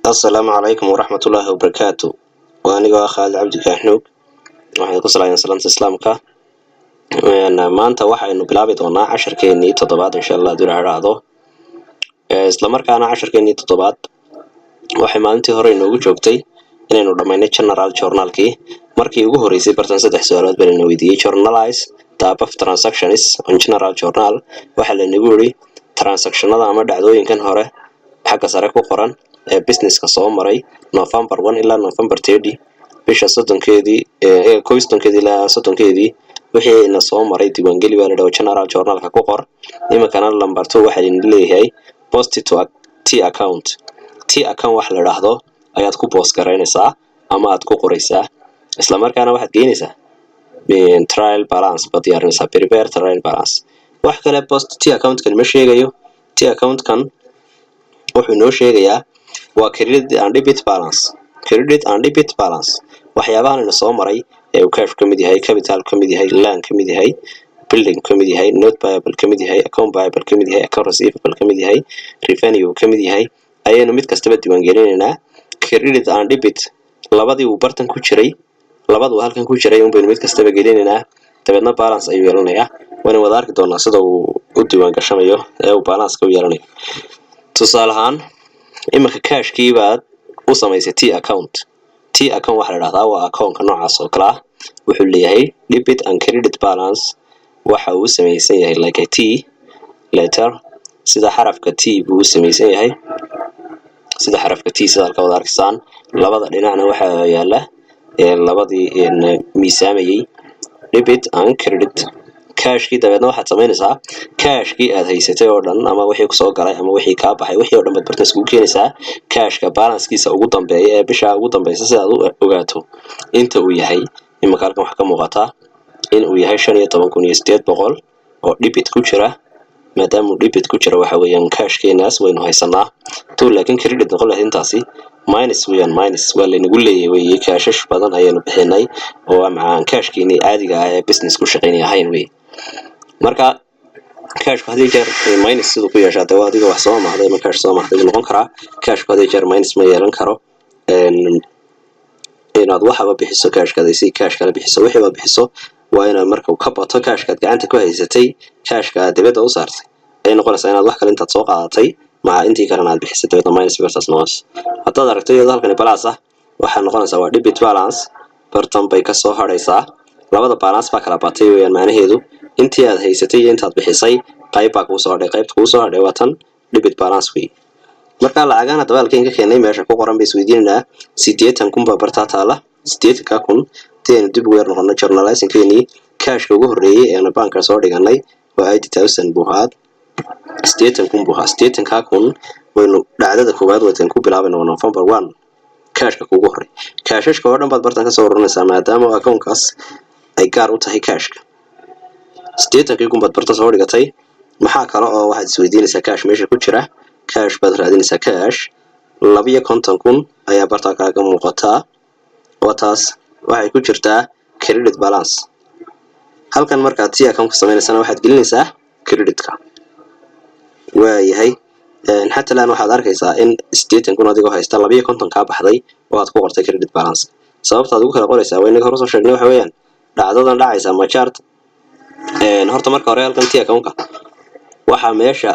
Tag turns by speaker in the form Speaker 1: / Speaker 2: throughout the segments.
Speaker 1: السلام عليكم ورحمة الله وبركاته. وأنا خالد عبد كحنوك waxaan ku salaayeen salaanta islaamka maanta waxaynu bilaabi doonaa casharkeenii toddobaad insha Allah dura raacdo isla markaana casharkeenii toddobaad waxay maalintii hore inoogu joogtay inaynu dhamaynay general journalkii markii ugu horeysay bartan saddex su'aalood baan weydiiyay journalize type of transactions on general journal waxa la nagu yiri transactionada ama dhacdooyinkan hore xagga sare ku qoran ee businesska soo maray November 1 ilaa November 30 bisha 30keedii ilaa 30keedii wixii ina soo maray diiwaangeli baa la dhaw general journalka ku qor imankana lambar 2 waxa uu leeyahay post to t account wax la raahdo ayaad ku post gareynaysaa ama aad ku qoraysaa isla markaana waxaad geynaysaa trial balance badiyaarinaysaa prepare trial balance wax kale post t account kan ma sheegayo t account kan wuxuu noo sheegayaa waa credit and debit balance waxyaabahan ina soo maray ee cash kamid yahay capital kamid yahay land kamid yahay building kamid yahay note payable kamid yahay account payable kamid yahay account receivable kamid yahay revenue kamid yahay ayaynu mid kastaba diiwaan gelinaynaa credit and debit labadii uu bartan ku jiray labadu halkan ku jiray baynu mid kastaba gelinaynaa dabeedna balance ayuu yeelanayaa waan wada arki doonaa sida uu u diiwaan gashanayo ee uu balance ka yeelanayo tusaale ahaan imika cashkii baad u samaysay t account waxa la raahdaa waa account noocaas oo kala wuxuu leeyahay debit and credit balance waxa uu samaysan yahay like a t letter sida xarafka t buu samaysan yahay sida xarafka t sida halka wada arkisaan labada dhinacna waxa yaala labadii miisaamayay debit and credit cashkii dabeedna waxaad samaynaysaa cashkii aad haysatay oo dhan ama wixii ku soo galay ama wixii ka baxay wixii oo dhan baad bartas ku keenaysaa cashka balancekiisa ugu dambeeya ee bisha ugu dambaysa si aad u ogaato inta uu yahay imika halkan waxa ka muuqata in uu yahay 15800 oo debit ku jira maadaama debit ku jira waxa weeyaan cashkeenaas waynu haysanaa to laakiin credit noqon lahayd intaasi minus waa la nagu leeyahay cash badan ayaynu bixinay oo macaan cashkeeni caadiga ah ee business ku shaqeynaya way marka cash hadii jeer minus sidoo ku yeeshaday waa adiga wax soo mahday ma cash soo mahday noqon kara cash hadii jeer minus ma yeelan karo inaad waxba bixiso cash kadaysi cash kala bixiso wixii baad bixiso waa inaad marka ka bato cash ka gacanta ku haysatay cash ka dibadda u saartay ay noqonaysaa inaad wax kale intaad soo qaadatay ma intii kalena aad bixisay dibadda minus versus noos haddaad aragtay iyadoo halkan balance ah waxa noqonaysaa waa debit balance bartan bay ka soo haraysaa labada balance ba kala batay weeyaan macnaheedu intii aad haysatay iyo intaad bixisay qayb ku soo hadhay qaybta ku soo hadhay watan debit balance way marka lacagana dabaalkeen ka keenay meesha ku qoran bay isweydiinayna 80,000 ba barta taala 80,000 teen dib weer noqon journalizing keeni cash ugu horeeyay ee banka soo dhiganay waa 80,000 buuxaad 80,000 buuxaad 80,000 waynu dhacdada koowaad watan ku bilaabay November 1 cashka ugu horeey cashka oo dhan baad bartan ka soo ururinaysaa maadaama accountkaas ay gaar u tahay cashka 80,000 baad barta soo dhigatay maxaa kale oo waxaad isweydiinaysaa cash meesha ku jira cash baad raadinaysaa cash 250,000 ayaa barta kaaga muuqata wataas waxay ku jirtaa credit balance halkan markaad si account ka samaynaysaa waxaad gelinaysaa creditka waayahay حتى الآن waxaad arkaysaa in 80,000 adigoo haysta 250 ka baxday oo aad ku qortay credit balance sababta aad ugu kala qoraysaa waa inaga hore soo sheegnay waxa weeyaan dhacdadan dhacaysa ma chart horta marka hore halkan tii account-ka waxa meesha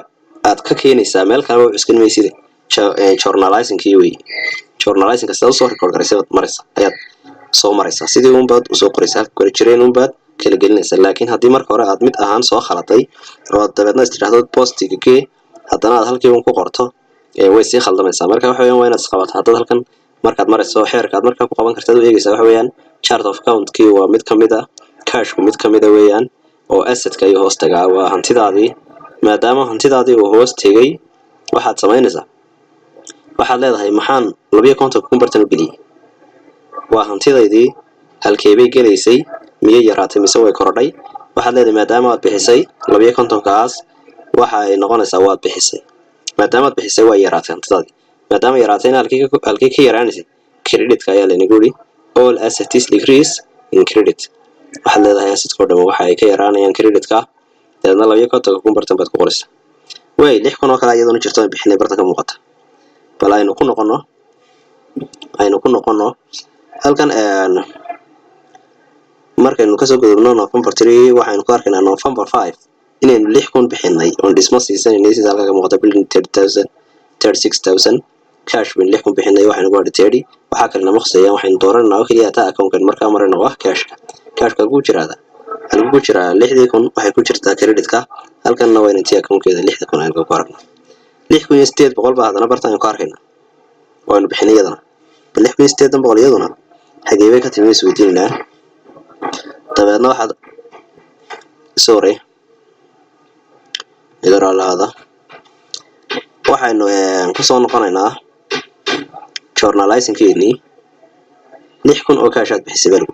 Speaker 1: aad ka keenaysaa meel kale oo iskin meeysid journalizing-kii way journalizing-ka soo record garaysaa maraysa ayaad soo maraysaa sidii uun baad u soo qoraysaa kala jireen uun baad kala gelinaysaa laakiin haddii marka hore aad mid ahaan soo khalatay oo dabeedna istiraahdo post-igi haddana aad halkii ku qorto way si khaldamaysaa marka waxa weeyaan waa inaad isqabato hadda halkan markaad marayso xeerkaad markaa ku qaban kartid oo eegaysaa waxa weeyaan chart of account kii waa mid kamid ah cash ku mid kamid ah weeyaan oo asset ka iyo hoos tagaa waa hantidaadii maadaama hantidaadii uu hoos tagay waxaad samaynaysaa waxaad leedahay maxaan 250 bartan u geliyay waa hantidaydii halkee bay gelaysay miyay yaraatay mise way korodhay waxaad leedahay maadaama aad bixisay 250 kaas waxa ay noqonaysaa waad bixisay maadaama aad bixisay waa yaraatay hantidaadii maadaama yaraatayna halkii ka yaraanaysa creditka ayaa la niguri all assets decrease in credit waxaad leedahay assetko dhan waxa ay ka yaraanayaan creditka dadna 250 bartan baad ku qoraysaa way 6,000 oo kale iyadoo jirto bixinay bartan ka muuqata bal aynu ku noqono aynu ku noqono halkan markaynu kasoo gudubno November 3 waxaynu ku arkaynaa November 5 inaynu 6,000 bixinay oo dhismo siisanay sida halka muuqata building 30,000 36,000 cash bin 6,000 bixinay waxaynu ku dhigtay waxa kale nama khasayaan waxaynu dooranaa oo kaliya taa account-kan markaa marayna waa cash-ka ku jiraada halku ku jira 6,000 waxay ku jirtaa credit-ka halkanna waa intii account-keeda 6,000 aynu ku aragno 6,800 baa hadana bartaan ku arkaynaa waanu bixinay iyadana 6,800 iyaduna xageebay ka timi isweydiinaa dabeedna waxaad sorry idara lahada waxaynu ku soo noqonaynaa journalizing-keeni 6,000 oo cash aad bixisay bal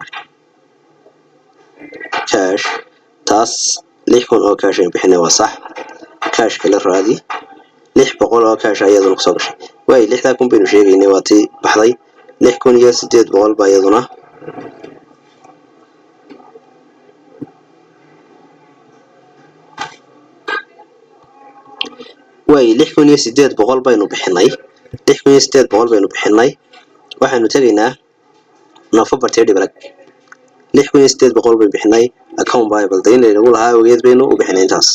Speaker 1: cash taas 6,000 oo cash ay bixinay waa sax cash kala raadi 600 oo cash ayaduna kusoo gashay way 6,000 baynu sheegaynay waa tii baxday 6,800 baa iyaduna way 6,800 baynu bixinay 6,800 baynu bixinay waxaanu tagaynaa November 3 balag 6,800 baynu bixinay account viable dayn lagu lahaa ogeed baynu u bixinay intaas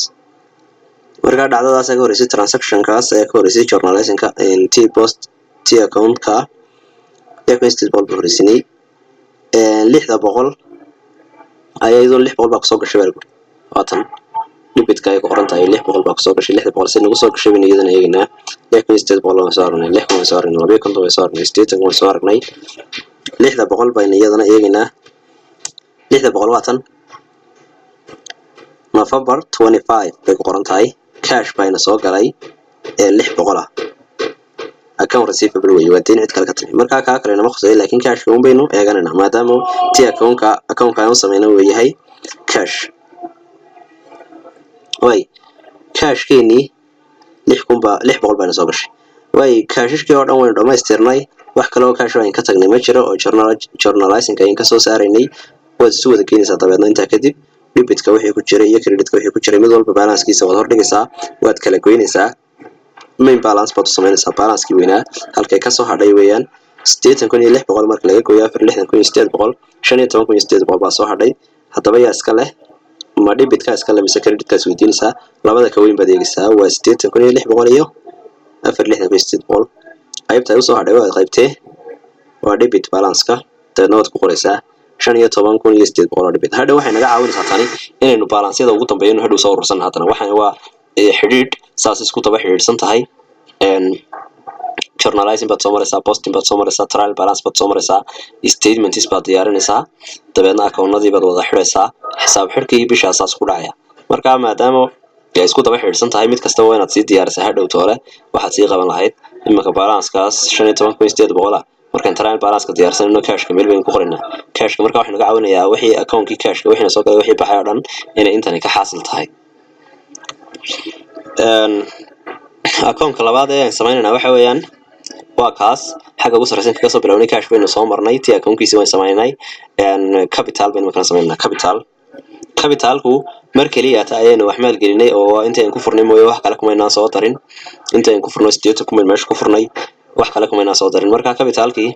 Speaker 1: marka dhacdadaas ay horeysay transaction-kaas ay horeysay journalizing-ka T post T account-ka 6,800 baynu horeysay 600 ayadoo 600 baa kusoo gashay bal waatan debit-ka ay qoran tahay 600 baa kusoo gashay 600 si nagu soo gashay in iyadana eegina 6,800 soo aragnay 6,000 soo aragnay 2,000 soo aragnay 8,000 soo aragnay 600 bayna iyadana eegina 600 waatan November 25 bay qoran tahay cash bayna soo galay 600 account receivable way waa deyn cid kale ka timi marka ka kale nama khusay laakiin cash ka baynu eeganayna maadaama tii account-ka aan sameeyay uu yahay cash way cash keeni 600 bayna soo gashay way cash-kii oo dhan waynu dhamaystirnay wax kale oo cash aan ka tagnay ma jiro oo journalizing-ka in ka soo saareynay waad soo wada keenaysaa dabeedna inta kadib debit-ka wixii ku jiray iyo credit-ka wixii ku jiray mid walba balance-kiisa wada hordhigaysaa waad kala goynaysaa main balance baad samaynaysaa balance-kii weynaa halkay ka soo hadhay weeyaan 8,600 marka laga gooyo 4,600 15,800 baa soo hadhay haddaba yaa iska leh ma debit-ka iska leh mise credit-ka isweydiinaysaa labada ka weyn baad eegaysaa waa 8,600 iyo 4,600 qaybta ay u soo hadhay waa qaybtee waa debit balance-ka dabeedna waad ku qoraysaa 15,800 debit hadda waxay naga caawinaysaa tani inaynu balance-yada ugu dambeeyno hadhow soo urursan haddana waxaan waa xidhiidh saas isku daba xidhiidhsan tahay journalizing baad soo maraysaa posting baad soo maraysaa trial balance baad soo maraysaa statements baad diyaarinaysaa dabeedna account-nadii baad wada xidhaysaa xisaab xidhkii bisha saas ku dhacaya marka maadaama ay isku daba xidhiidhsan tahay mid kasta waa inaad sii diyaarisaa hadhow toole waxaad sii qaban lahayd imika balance-kaas 15,800 markaan trial balance-ka diyaarsanayno cash-ka meel baynu ku qoraynaa cash-ka marka waxaa naga caawinayaa wixii account-kii cash-ka wixii soo galay wixii baxay oo dhan inay intani ka xaasil tahay account-ka labaad ee aan sameynayna waxa weeyaan waa kaas xagga ugu sareysan ka soo bilownay cash baynu soo marnay tii account-kiisa waan sameynay capital baynu markaan sameynaa capital-ku mar kaliya ta ayaynu wax maal gelinay oo inta aan ku furnay mooyo wax kale kuma inaan soo darin inta aan ku furno 8,000 meesha ku furnay wax kale kuma inaan soo darin marka capital-kii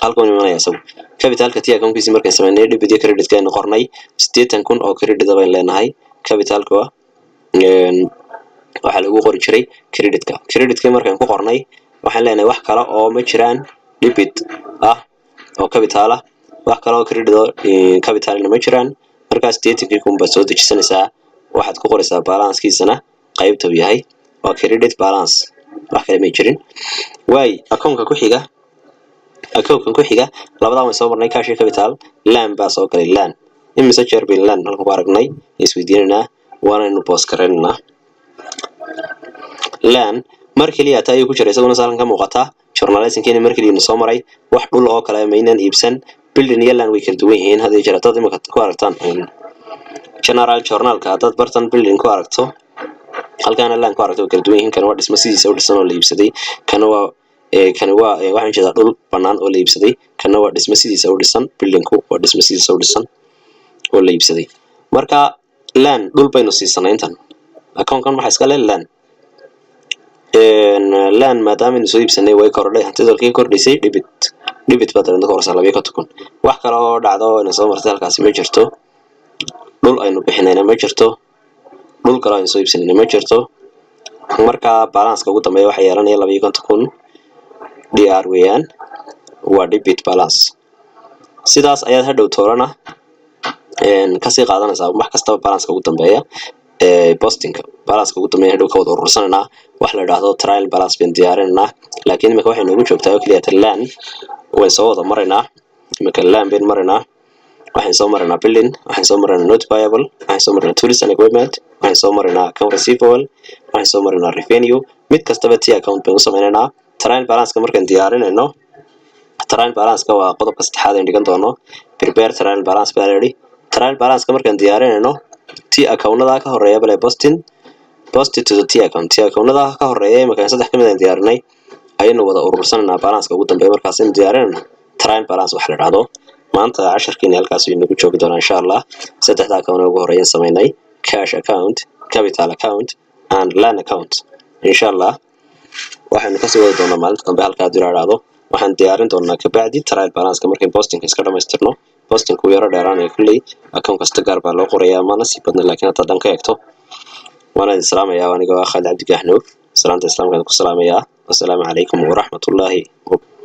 Speaker 1: halkan imanaya isagu capital-ka tii account-kiisa markaan sameynay debit iyo credit-ka aynu qornay 8,000 oo credit baynu leenahay capital-ka waxa lagu qori jiray credit-ka markaan ku qornay waxaan leenahay wax kale oo ma jiraan debit ah oo capital ah wax kale oo credit capital ma jiraan markaas 8,000 baad soo dejisanaysaa waxaad ku qoraysaa balance-kiisana qaybta uu yahay waa credit balance wax kale ma jirin way account-ka ku xiga labadan way soo marnay cash iyo capital land baa soo galay land imise jeer bay land halka ku aragnay isweydiinayna waana inuu post kareynaa land mar kaliya ta ay ku jiray isaguna saalan ka muuqata journalizing-keena mar kaliya soo maray wax dhul oo kale ma inaan iibsan building iyo land way kala duwan yihiin hadii jira dad imika ku aragtaan general journal-ka dad bartan building ku aragto halkaan land ku aragto kala duwan yihiin kan waa dhismo sidiisa u dhisan oo la iibsaday kan waa waxaan jeedaa dhul banaan oo la iibsaday kan waa dhismo sidiisa u dhisan building-ku waa dhismo sidiisa u dhisan oo la iibsaday marka land dhul baynu siisanay intan account-kan waxa iska leh land lan maadaama aynu soo iibsanay way kordhay hantida halkii kordhisay dhibit baad dabeedna ka horeysaa 2,000 wax kale oo dhacdo inay soo martay halkaasi ma jirto dhul aynu bixinayna ma jirto dhul kale aynu soo iibsanayna ma jirto marka balance ugu dambeeya waxa yeelanaya 2,000 DR weeyaan waa debit balance sidaas ayaad hadhow toorana kasii qaadanaysaa wax kasta balance ugu dambeeya postinga balance ugu dambeeya hadhow ka wada urursanayna wax la yiraahdo trial balance bin diyaarinayna laakiin imika waxay noogu joogtaa oo kaliya lan way soo wada maraynaa imika lan bin maraynaa waxaan soo maraynaa billing waxaan soo maraynaa note payable waxaan soo maraynaa tools and equipment waxaan soo maraynaa account receivable waxaan soo maraynaa revenue mid kastaba tii account baynu samaynaynaa trial balance markaan diyaarinayno trial balance waa qodobka saddexaad ee dhigan doono prepare trial balance balance trial balance markaan diyaarinayno tii account-nada ka horeeya bale post to the tii account-nada ka horeeya markaan saddex kamid ah diyaarinay ayaynu wada urursanayna balance ugu dambeeya markaas in diyaarinayno trial balance wax la yiraahdo maanta casharkiina halkaas ayuu nagu joogi doonaa insha Allah saddexda account ugu horeeyay sameynay cash account capital account and land account insha Allah waxaanu ka sii wadi doonaa maalinta dambe halka diraado waxaan diyaarin doonaa ka bacdi trial balance markii posting iska dhameystirno posting ku yara dheeraanay kulli account kasta gaar baa loo qorayaa mana si badna laakiin hadda dan ka eegto وانا السلام يا وانا خالد عبد الجهنوب سلامة الإسلام كان كل سلام يا والسلام عليكم ورحمة الله وبركاته.